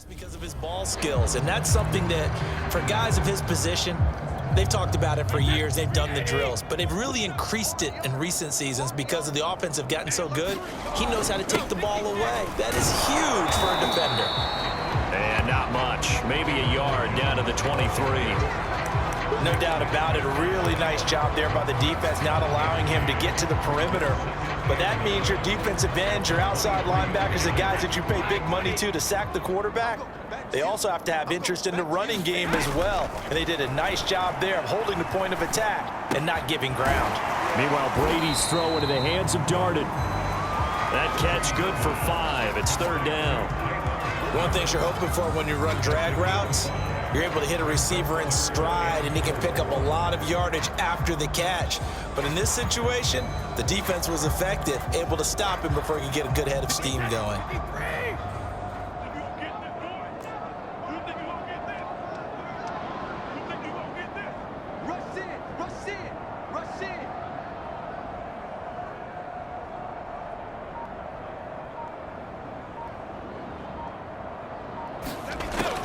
Because of his ball skills, and that's something that for guys of his position, they've talked about it for years. They've done the drills, but they've really increased it in recent seasons because of the offense have gotten so good. He knows how to take the ball away. That is huge for a defender. And not much, maybe a yard down to the 23. No doubt about it. A really nice job there by the defense, not allowing him to get to the perimeter. But that means your defensive ends, your outside linebackers, the guys that you pay big money to sack the quarterback, they also have to have interest in the running game as well. And they did a nice job there of holding the point of attack and not giving ground. Meanwhile, Brady's throw into the hands of Darden. That catch good for 5. It's 3rd down. One thing you're hoping for when you run drag routes, you're able to hit a receiver in stride, and he can pick up a lot of yardage after the catch. But in this situation, the defense was effective, able to stop him before he could get a good head of steam going.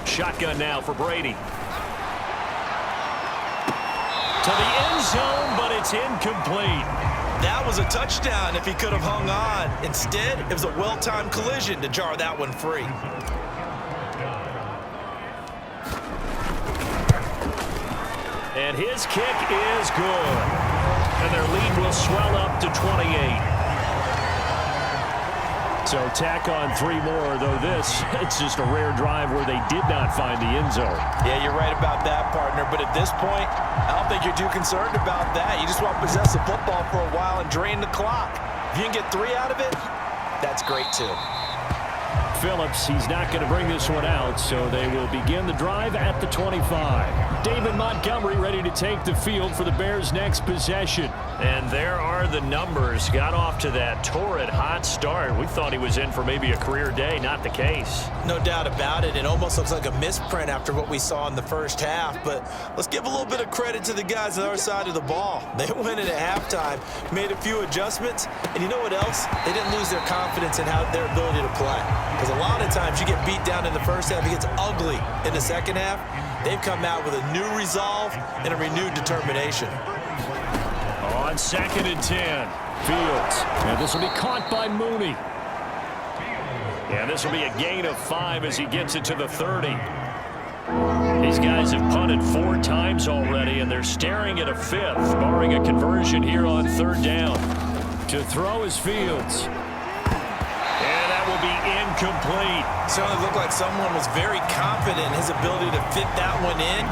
Shotgun now for Brady. To the end zone, but it's incomplete. That was a touchdown if he could have hung on. Instead, it was a well-timed collision to jar that one free. And his kick is good. And their lead will swell up to 28. So tack on 3 more, though it's just a rare drive where they did not find the end zone. Yeah, you're right about that, partner. But at this point, I don't think you're too concerned about that. You just want to possess the football for a while and drain the clock. If you can get 3 out of it, that's great too. Phillips, he's not going to bring this one out, so they will begin the drive at the 25. David Montgomery ready to take the field for the Bears' next possession. And there are the numbers. Got off to that torrid hot start. We thought he was in for maybe a career day. Not the case. No doubt about it. It almost looks like a misprint after what we saw in the first half. But let's give a little bit of credit to the guys on our side of the ball. They went in at halftime, made a few adjustments, and you know what else? They didn't lose their confidence in their ability to play. Because a lot of times you get beat down in the first half, it gets ugly in the second half. They've come out with a new resolve and a renewed determination. On 2nd and 10, Fields. And this will be caught by Mooney. And this will be a gain of 5 as he gets it to the 30. These guys have punted 4 times already, and they're staring at a 5th, barring a conversion here on 3rd down. To throw is Fields. And that will be incomplete. Certainly looked like someone was very confident in his ability to fit that one in.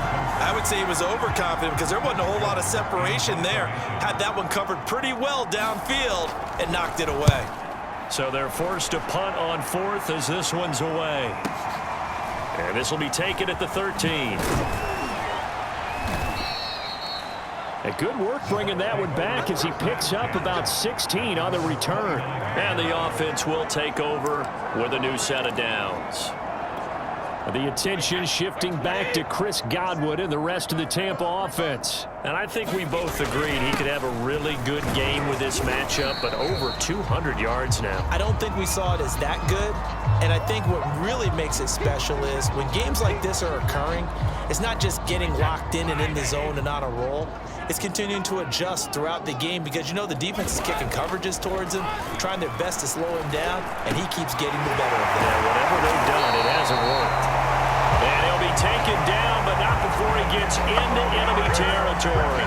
I would say he was overconfident because there wasn't a whole lot of separation there. Had that one covered pretty well downfield and knocked it away. So they're forced to punt on 4th as this one's away. And this will be taken at the 13. A good work bringing that one back as he picks up about 16 on the return. And the offense will take over with a new set of downs. The attention shifting back to Chris Godwin and the rest of the Tampa offense. And I think we both agreed he could have a really good game with this matchup, but over 200 yards now. I don't think we saw it as that good. And I think what really makes it special is when games like this are occurring, it's not just getting locked in and in the zone and on a roll. It's continuing to adjust throughout the game because you know the defense is kicking coverages towards him, trying their best to slow him down, and he keeps getting the better of them. Yeah, whatever they've done, it hasn't worked. And he'll be taken down, but not before he gets into enemy territory.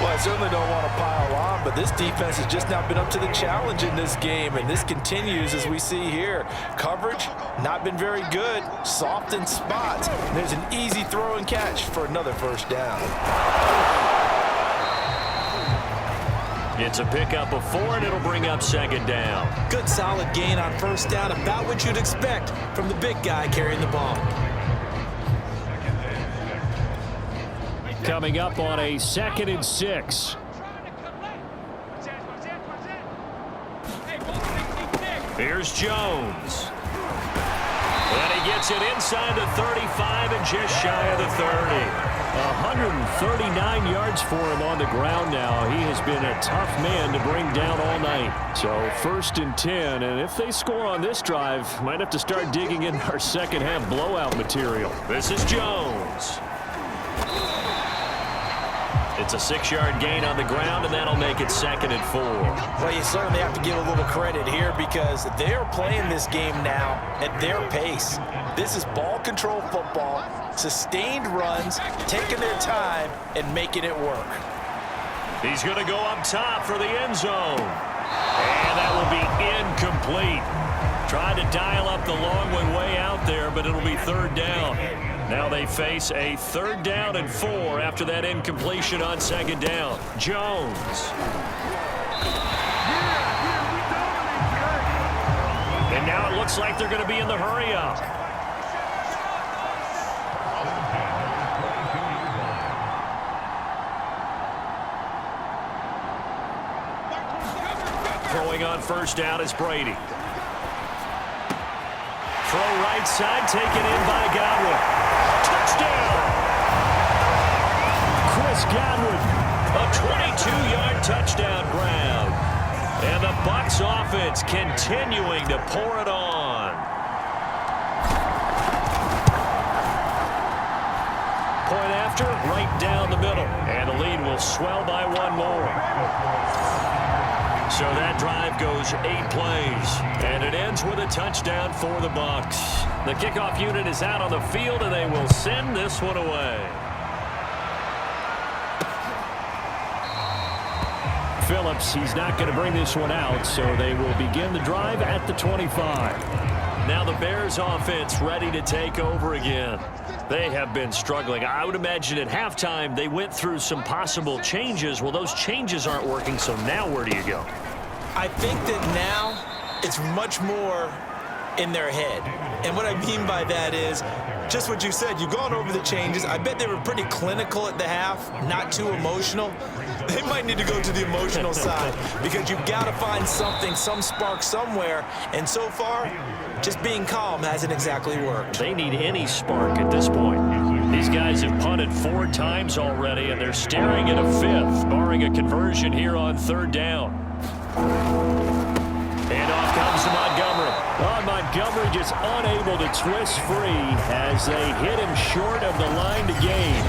Well, I certainly don't want to pile on, but this defense has just not been up to the challenge in this game, and this continues as we see here. Coverage, not been very good, soft in spots. And there's an easy throw and catch for another 1st down. It's a pickup of 4, and it'll bring up 2nd down. Good solid gain on 1st down, about what you'd expect from the big guy carrying the ball. Coming up on a 2nd and 6. Here's Jones. And he gets it inside the 35 and just shy of the 30. 139 yards for him on the ground now. He has been a tough man to bring down all night. So 1st and 10, and if they score on this drive, might have to start digging in our second half blowout material. This is Jones. It's a 6-yard gain on the ground, and that'll make it 2nd and 4. Well, you certainly have to give a little credit here because they're playing this game now at their pace. This is ball control football, sustained runs, taking their time, and making it work. He's going to go up top for the end zone. And that will be incomplete. Tried to dial up the long one way out there, but it'll be 3rd down. Now they face a 3rd down and 4 after that incompletion on 2nd down. Jones. And now it looks like they're going to be in the hurry up. Throwing on 1st down is Brady. Throw right side, taken in by Godwin. Touchdown! Chris Godwin, a 22-yard touchdown grab. And the Bucs offense continuing to pour it on. Point after, right down the middle. And the lead will swell by 1 more. So that drive goes 8 plays, and it ends with a touchdown for the Bucs. The kickoff unit is out on the field, and they will send this one away. Phillips, he's not going to bring this one out, so they will begin the drive at the 25. Now the Bears offense ready to take over again. They have been struggling. I would imagine at halftime they went through some possible changes. Well, those changes aren't working, so now where do you go? I think that now it's much more in their head. And what I mean by that is just what you said. You've gone over the changes. I bet they were pretty clinical at the half, not too emotional. They might need to go to the emotional side because you've got to find something, some spark somewhere. And so far, just being calm hasn't exactly worked. They need any spark at this point. These guys have punted 4 times already, and they're staring at a 5th, barring a conversion here on 3rd down. And off comes to Montgomery. Oh, Montgomery just unable to twist free as they hit him short of the line to gain.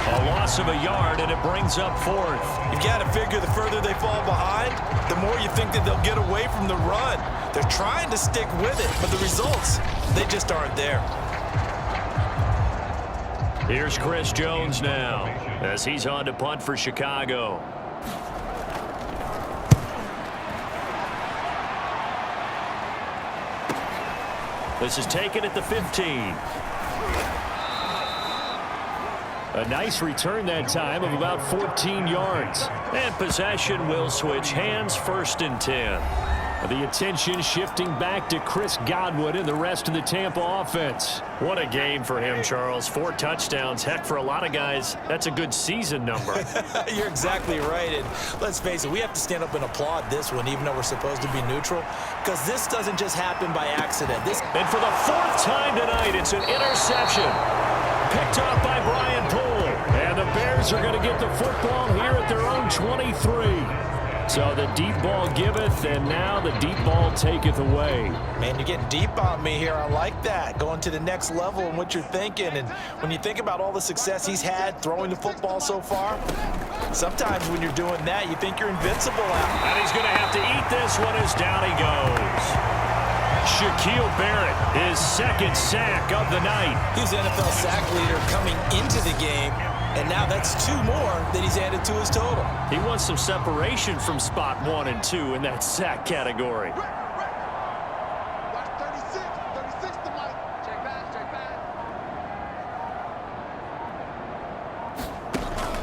A loss of a yard, and it brings up 4th. You've got to figure the further they fall behind, the more you think that they'll get away from the run. They're trying to stick with it, but the results, they just aren't there. Here's Chris Jones now as he's on to punt for Chicago. This is taken at the 15. A nice return that time of about 14 yards. And possession will switch hands, 1st and 10. The attention shifting back to Chris Godwin and the rest of the Tampa offense. What a game for him, Charles. 4 touchdowns. Heck, for a lot of guys, that's a good season number. You're exactly right. And let's face it, we have to stand up and applaud this one, even though we're supposed to be neutral, because this doesn't just happen by accident. And for the 4th time tonight, it's an interception. Picked off by Brian Poole. And the Bears are going to get the football here at their own 23. So the deep ball giveth, and now the deep ball taketh away. Man, you're getting deep on me here. I like that. Going to the next level in what you're thinking. And when you think about all the success he's had throwing the football so far, sometimes when you're doing that, you think you're invincible out. And he's going to have to eat this one as down he goes. Shaquille Barrett, his 2nd sack of the night. He's the NFL sack leader coming into the game. And now that's 2 more that he's added to his total. He wants some separation from spot 1 and 2 in that sack category. Watch 36 to Mike. Check back.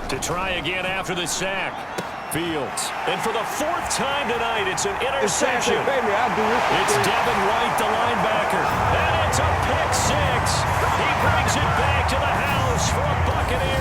To try again after the sack. Fields. And for the 4th time tonight, it's an interception. It's Devin White, the linebacker. And it's a pick 6. He brings it back to the house for a Buccaneer.